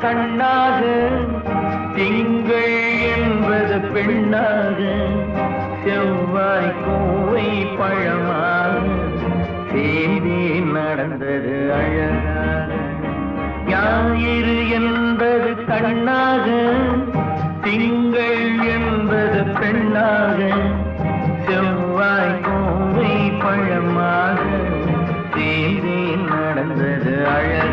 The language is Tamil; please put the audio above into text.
கண்ணாக, திங்கள் என்பது பெண்ணாக, செவ்வாய் கோவை பழமாக சேர்ந்தே நடந்தது அழகாக. ஞாயிறு என்பது கண்ணாக, திங்கள் என்பது பெண்ணாக, செவ்வாய் கோவை பழமாக சேர்ந்தே நடந்தது அழகாக.